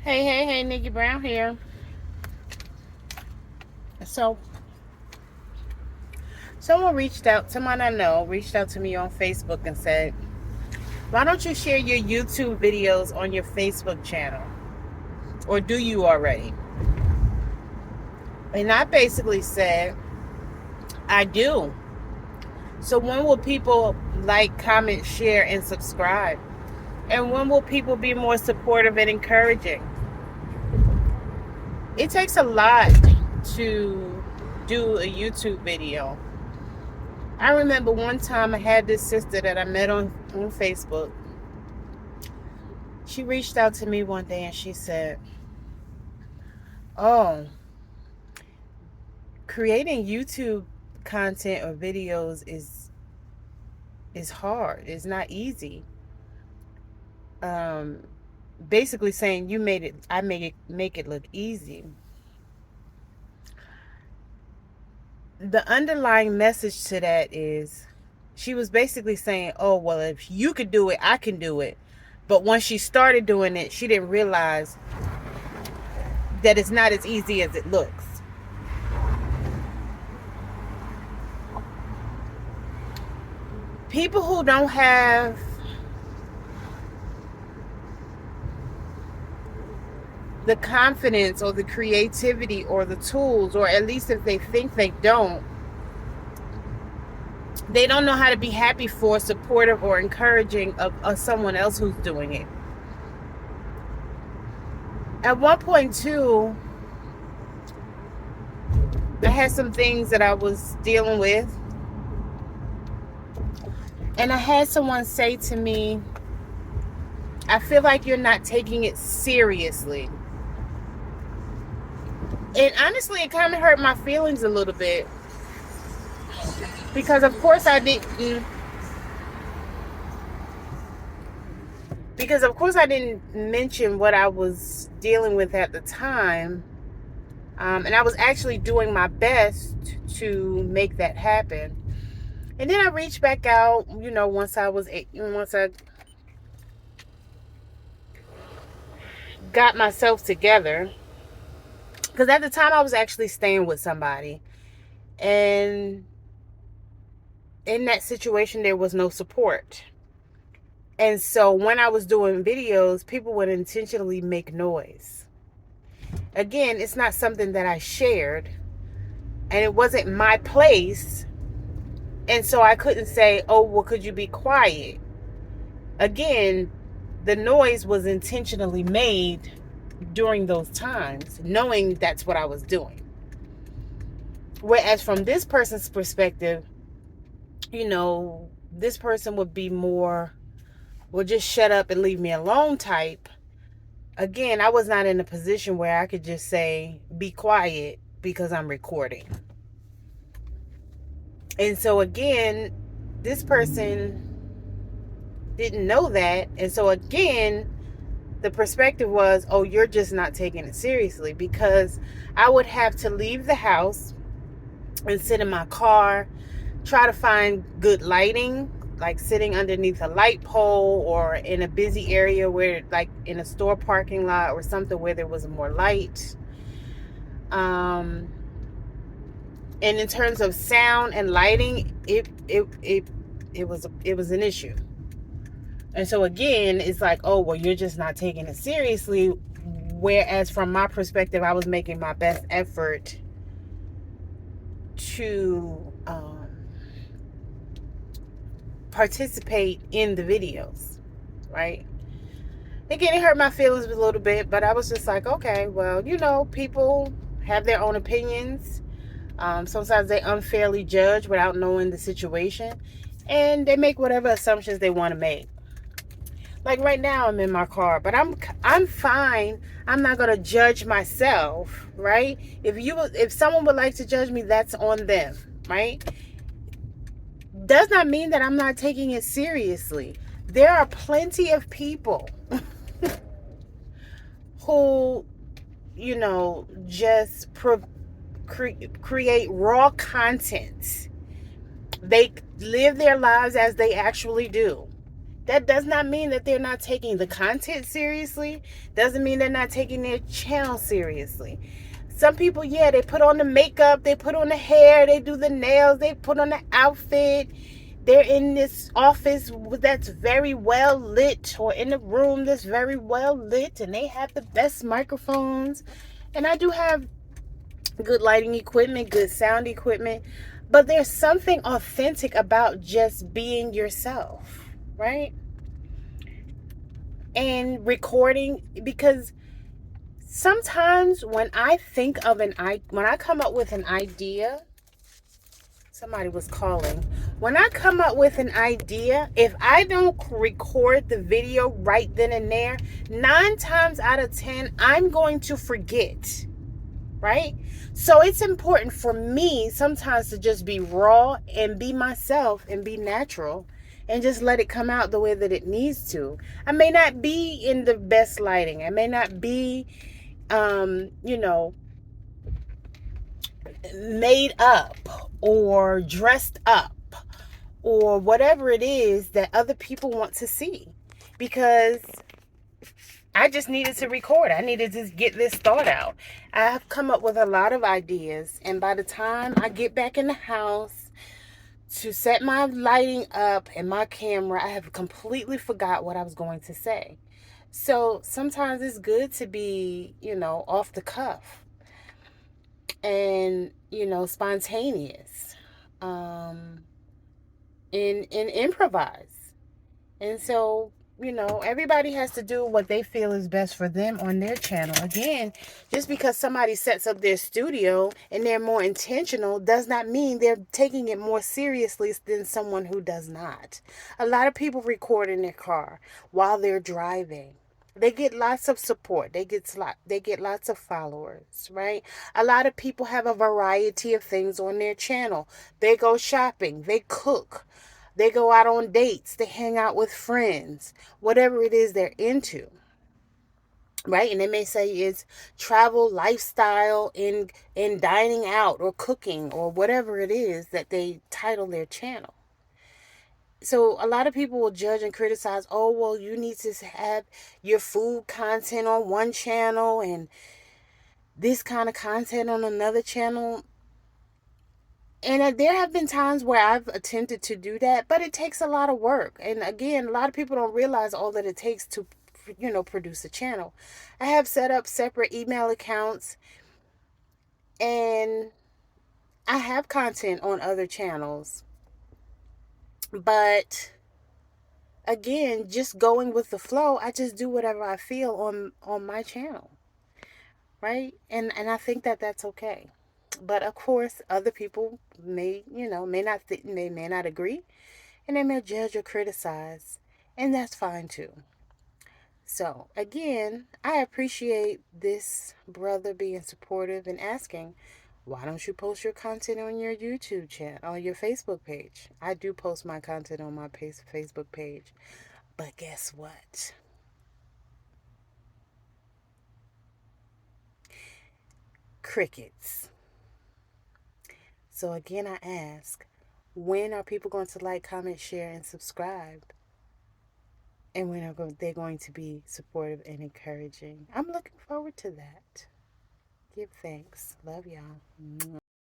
Hey, Nikki Brown here. So, someone I know reached out to me on Facebook and said, why don't you share your YouTube videos on your Facebook channel? Or do you already? And I basically said, I do. So, when will people like, comment, share, and subscribe? And when will people be more supportive and encouraging? It takes a lot to do a YouTube video. I remember one time I had this sister that I met on Facebook. She reached out to me one day and she said, oh, creating YouTube content or videos is hard. It's not easy. Um, Basically saying I make it look easy. The underlying message to that is she was basically saying, oh, well, if you could do it, I can do it. But once she started doing it, she didn't realize that it's not as easy as it looks. People who don't have the confidence or the creativity or the tools, or at least if they think they don't know how to be happy for, supportive, or encouraging of someone else who's doing it. At one point too, I had some things that I was dealing with, and I had someone say to me, I feel like you're not taking it seriously. And honestly, it kind of hurt my feelings a little bit, because of course I didn't mention what I was dealing with at the time. And I was actually doing my best to make that happen. And then I reached back out, once I got myself together. Because at the time I was actually staying with somebody. And in that situation, there was no support. And so when I was doing videos, people would intentionally make noise. Again, it's not something that I shared. And it wasn't my place. And so I couldn't say, oh, well, could you be quiet? Again, the noise was intentionally made during those times, knowing that's what I was doing. Whereas from this person's perspective, this person would be more, well, just shut up and leave me alone type. Again, I was not in a position where I could just say, be quiet because I'm recording. And so again, this person didn't know that. And so again, the perspective was, oh, you're just not taking it seriously, because I would have to leave the house and sit in my car, try to find good lighting, like sitting underneath a light pole or in a busy area where, like in a store parking lot or something where there was more light. And in terms of sound and lighting, it was an issue. And so again, it's like, oh, well, you're just not taking it seriously. Whereas from my perspective, I was making my best effort to participate in the videos, right? Again, it hurt my feelings a little bit, but I was just like, okay, well, people have their own opinions. Sometimes they unfairly judge without knowing the situation, and they make whatever assumptions they want to make. Like right now, I'm in my car, but I'm fine. I'm not gonna judge myself, right? If someone would like to judge me, that's on them, right? Does not mean that I'm not taking it seriously. There are plenty of people who, just create raw content. They live their lives as they actually do. That does not mean that they're not taking the content seriously. Doesn't mean they're not taking their channel seriously. Some people, yeah, they put on the makeup, they put on the hair, they do the nails, they put on the outfit. They're in this office that's very well lit, or in a room that's very well lit, and they have the best microphones. And I do have good lighting equipment, good sound equipment. But there's something authentic about just being yourself, right? And recording, because sometimes when I think of when I come up with an idea, somebody was calling. When I come up with an idea, if I don't record the video right then and there, 9 times out of 10, I'm going to forget, right? So it's important for me sometimes to just be raw and be myself and be natural and just let it come out the way that it needs to. I may not be in the best lighting. I may not be, you know, made up or dressed up or whatever it is that other people want to see, because I just needed to record. I needed to get this thought out. I have come up with a lot of ideas, and by the time I get back in the house to set my lighting up and my camera, I have completely forgot what I was going to say. So sometimes it's good to be, off the cuff and, spontaneous, and improvise. And so, everybody has to do what they feel is best for them on their channel. Again, just because somebody sets up their studio and they're more intentional does not mean they're taking it more seriously than someone who does not. A lot of people record in their car while they're driving. They get lots of support. They get lots of followers, right? A lot of people have a variety of things on their channel. They go shopping, they cook, they go out on dates, they hang out with friends, whatever it is they're into, right? And they may say it's travel, lifestyle, in dining out or cooking or whatever it is that they title their channel. So a lot of people will judge and criticize, oh, well, you need to have your food content on one channel and this kind of content on another channel. And there have been times where I've attempted to do that, but it takes a lot of work. And again, a lot of people don't realize all that it takes to, produce a channel. I have set up separate email accounts, and I have content on other channels. But again, just going with the flow, I just do whatever I feel on my channel, right? And I think that that's okay. But of course, other people may not agree, and they may judge or criticize, and that's fine too. So again, I appreciate this brother being supportive and asking, why don't you post your content on your YouTube channel, on your Facebook page? I do post my content on my Facebook page, but guess what? Crickets. So again, I ask, when are people going to like, comment, share, and subscribe? And when are they going to be supportive and encouraging? I'm looking forward to that. Give thanks. Love y'all.